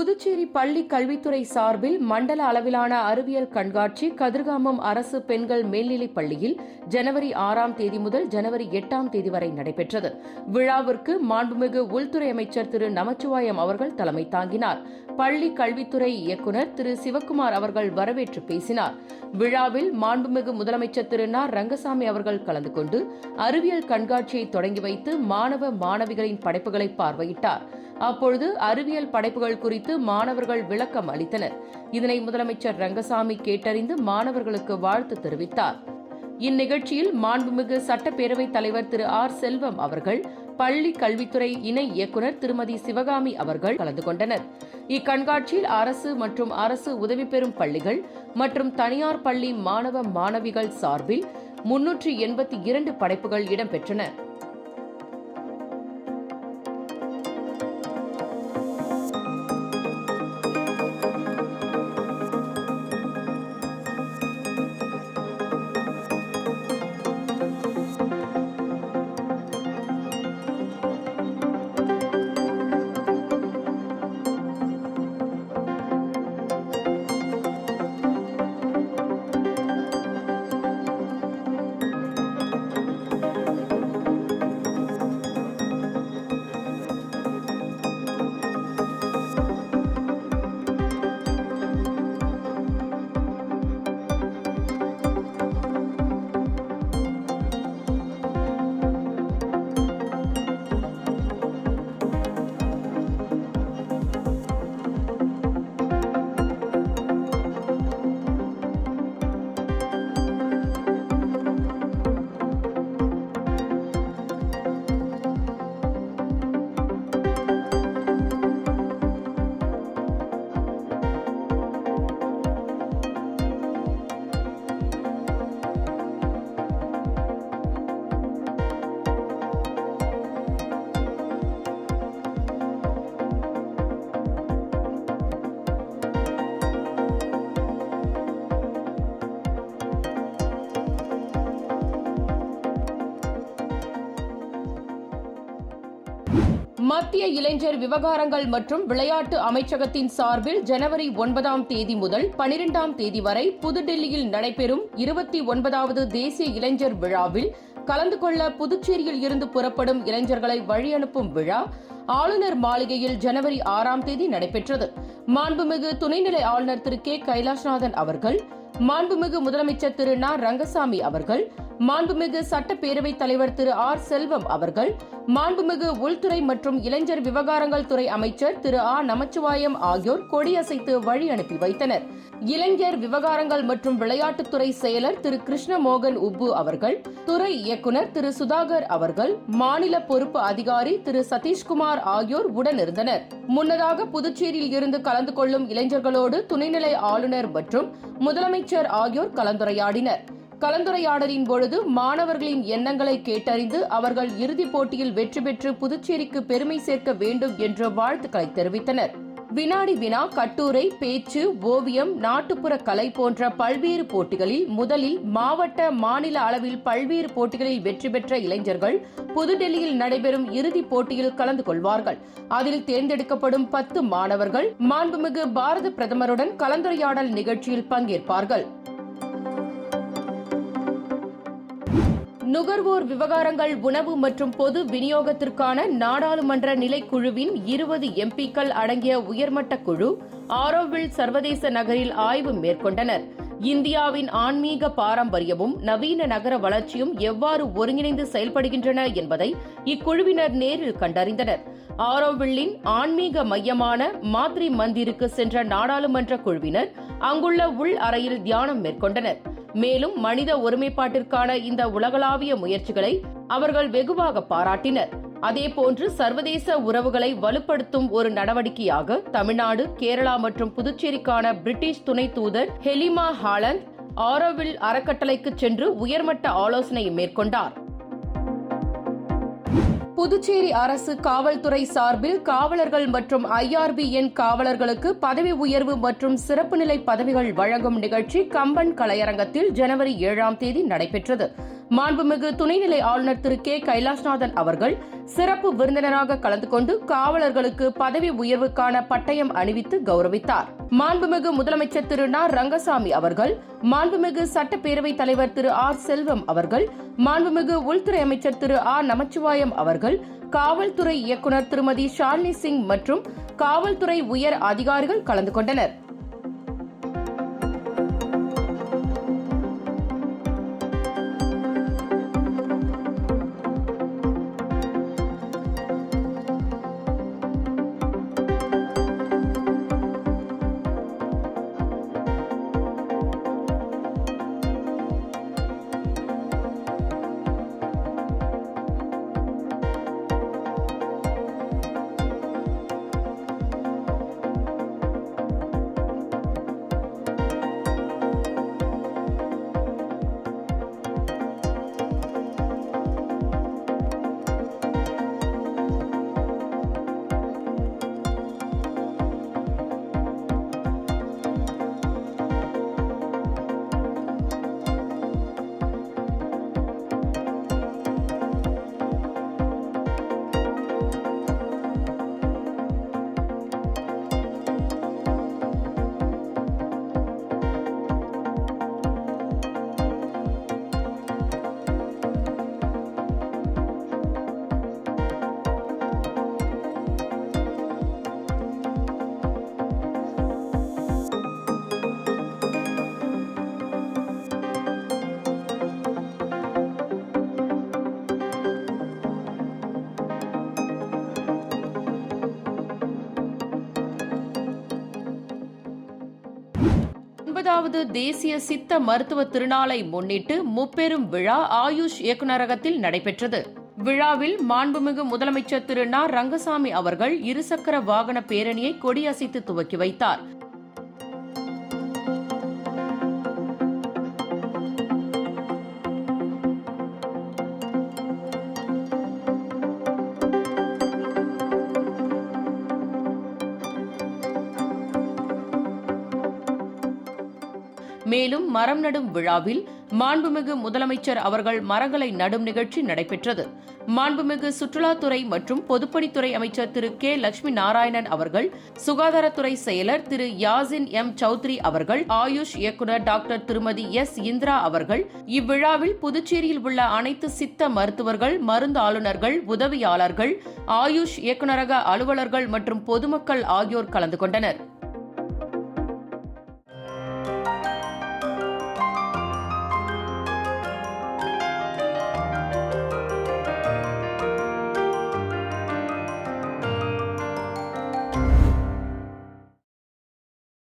புதுச்சேரி பள்ளி கல்வித்துறை சார்பில் மண்டல அளவிலான அறிவியல் கண்காட்சி கதிர்காமம் அரசு பெண்கள் மேல்நிலைப் பள்ளியில் ஜனவரி 6ஆம் தேதி முதல் ஜனவரி 8ஆம் தேதி வரை நடைபெற்றது. விழாவிற்கு மாண்புமிகு உள்துறை அமைச்சர் திரு நமச்சிவாயம் அவர்கள் தலைமை தாங்கினார். பள்ளி கல்வித்துறை இயக்குநர் திரு சிவக்குமார் அவர்கள் வரவேற்று பேசினார். விழாவில் மாண்புமிகு முதலமைச்சர் திரு ந. ரங்கசாமி அவர்கள் கலந்து கொண்டு அறிவியல் கண்காட்சியை தொடங்கி வைத்து மாணவ மாணவிகளின் படைப்புகளை பார்வையிட்டார். அப்பொழுது அறிவியல் படைப்புகள் குறித்து மாணவர்கள் விளக்கம் அளித்தனர். இதனை முதலமைச்சர் ரங்கசாமி கேட்டறிந்து மாணவர்களுக்கு வாழ்த்து தெரிவித்தார். இந்நிகழ்ச்சியில் மாண்புமிகு சட்டப்பேரவைத் தலைவர் திரு ஆர். செல்வம் அவர்கள், பள்ளி கல்வித்துறை இணை இயக்குநர் திருமதி சிவகாமி அவர்கள் கலந்து கொண்டனர். இக்கண்காட்சியில் அரசு மற்றும் அரசு உதவி பெறும் பள்ளிகள் மற்றும் தனியார் பள்ளி மாணவ மாணவிகள் சார்பில் 382 படைப்புகள் இடம்பெற்றன. மத்திய இளைஞர் விவகாரங்கள் மற்றும் விளையாட்டு அமைச்சகத்தின் சார்பில் ஜனவரி 9ஆம் தேதி முதல் 12ஆம் தேதி வரை புதுடெல்லியில் நடைபெறும் 29வது தேசிய இளைஞர் விழாவில் கலந்து கொள்ள புதுச்சேரியில் இருந்து புறப்படும் இளைஞர்களை வழியனுப்பும் விழா ஆளுநர் மாளிகையில் ஜனவரி 6ஆம் தேதி நடைபெற்றது. மாண்புமிகு துணைநிலை ஆளுநர் திரு கே. கைலாஷ்நாதன் அவர்கள், மாண்புமிகு முதலமைச்சர் திரு ந. ரங்கசாமி அவர்கள், மாண்புமிகு சட்டப்பேரவைத் தலைவர் திரு ஆர். செல்வம் அவர்கள், மாண்புமிகு உள்துறை மற்றும் இளைஞர் விவகாரங்கள் துறை அமைச்சர் திரு ஆ. நமச்சிவாயம் ஆகியோர் கொடியசைத்து வழி அனுப்பி வைத்தனர். இளைஞர் விவகாரங்கள் மற்றும் விளையாட்டுத்துறை செயலர் திரு கிருஷ்ணமோகன் உப்பு அவர்கள், துறை இயக்குநர் திரு சுதாகர் அவர்கள், மாநில பொறுப்பு அதிகாரி திரு சதீஷ்குமார் ஆகியோர் உடனிருந்தனர். முன்னதாக புதுச்சேரியில் இருந்து கலந்து கொள்ளும் இளைஞர்களோடு துணைநிலை ஆளுநர் மற்றும் முதலமைச்சர் ஆகியோர் கலந்துரையாடினர். கலந்துரையாடலின் பொழுது மாணவர்களின் எண்ணங்களை கேட்டறிந்து அவர்கள் இறுதிப் போட்டியில் வெற்றி பெற்று புதுச்சேரிக்கு பெருமை சேர்க்க வேண்டும் என்ற வாழ்த்துக்களை தெரிவித்தனர். வினாடி வினா, கட்டுரை, பேச்சு, ஓவியம், நாட்டுப்புற கலை போன்ற பல்வேறு போட்டிகளில் முதலில் மாவட்ட, மாநில அளவில் பல்வேறு போட்டிகளில் வெற்றி பெற்ற இளைஞர்கள் புதுடெல்லியில் நடைபெறும் இறுதிப் போட்டியில் கலந்து கொள்வார்கள். அதில் தேர்ந்தெடுக்கப்படும் 10 மாணவர்கள் மாண்புமிகு பாரத பிரதமருடன் கலந்துரையாடல் நிகழ்ச்சியில் பங்கேற்பார்கள். நுகர்வோர் விவகாரங்கள், உணவு மற்றும் பொது விநியோகத்திற்கான நாடாளுமன்ற நிலைக்குழுவின் 20 எம்பிக்கள் அடங்கிய உயர்மட்ட குழு ஆரோவில் சர்வதேச நகரில் ஆய்வு மேற்கொண்டனர். இந்தியாவின் ஆன்மீக பாரம்பரியமும் நவீன நகர வளர்ச்சியும் எவ்வாறு ஒருங்கிணைந்து செயல்படுகின்றன என்பதை இக்குழுவினர் நேரில் கண்டறிந்தனர். ஆரோவில்லின் ஆன்மீக மையமான மாத்ரி மந்திருக்கு சென்ற நாடாளுமன்ற குழுவினர் அங்குள்ள உள் அறையில் தியானம் மேற்கொண்டனர். மேலும் மனித ஒருமைப்பாட்டிற்கான இந்த உலகளாவிய முயற்சிகளை அவர்கள் வெகுவாக பாராட்டினர். அதேபோன்று சர்வதேச உறவுகளை வலுப்படுத்தும் ஒரு நடவடிக்கையாக தமிழ்நாடு, கேரளா மற்றும் புதுச்சேரிக்கான பிரிட்டிஷ் துணை தூதர் ஹெலிமா ஹாலண்ட் ஆரோவில் அறக்கட்டளைக்கு சென்று உயர்மட்ட ஆலோசனை மேற்கொண்டார். புதுச்சேரி அரசு காவல்துறை சார்பில் காவலர்கள் மற்றும் IRBN காவலர்களுக்கு பதவி உயர்வு மற்றும் சிறப்பு நிலை பதவிகள் வழங்கும் நிகழ்ச்சி கம்பன் கலையரங்கத்தில் ஜனவரி 7ஆம் தேதி நடைபெற்றது. மாண்புமிகு துணைநிலை ஆளுநர் திரு கே கைலாஷ்நாதன் அவர்கள் சிறப்பு விருந்தினராக கலந்து கொண்டு காவலர்களுக்கு பதவி உயர்வுக்கான பட்டயம் அணிவித்து கௌரவித்தார். மாண்புமிகு முதலமைச்சர் திரு ந. ரங்கசாமி அவர்கள், மாண்புமிகு சட்டப்பேரவைத் தலைவர் திரு ஆர். செல்வம் அவர்கள், மாண்புமிகு உள்துறை அமைச்சர் திரு ஆ. நமச்சிவாயம் அவர்கள், காவல்துறை இயக்குநர் திருமதி ஷாலினி சிங் மற்றும் காவல்துறை உயர் அதிகாரிகள் கலந்து கொண்டனர். ஒன்பதாவது தேசிய சித்த மருத்துவ திருநாளை முன்னிட்டு முப்பெரும் விழா ஆயுஷ் இயக்குநரகத்தில் நடைபெற்றது. விழாவில் மாண்புமிகு முதலமைச்சர் திரு ந. ரங்கசாமி அவர்கள் இருசக்கர வாகன பேரணியை கொடியசைத்து துவக்கி வைத்தார். மேலும் மரம் நடும் விழாவில் மாண்புமிகு முதலமைச்சர் அவர்கள் மரங்களை நடும் நிகழ்ச்சி நடைபெற்றது. மாண்புமிகு சுற்றுலாத்துறை மற்றும் பொதுப்பணித்துறை அமைச்சர் திரு கே. லட்சுமி நாராயணன் அவர்கள், சுகாதாரத்துறை செயலர் திரு யாசின் எம். சௌத்ரி அவர்கள், ஆயுஷ் இயக்குநர் டாக்டர் திருமதி எஸ். இந்திரா அவர்கள் இவ்விழாவில் புதுச்சேரியில் உள்ள அனைத்து சித்த மருத்துவர்கள், மருந்து ஆளுநர்கள், உதவியாளர்கள், ஆயுஷ் இயக்குநரக அலுவலர்கள் மற்றும் பொதுமக்கள் ஆகியோர் கலந்து கொண்டனர்.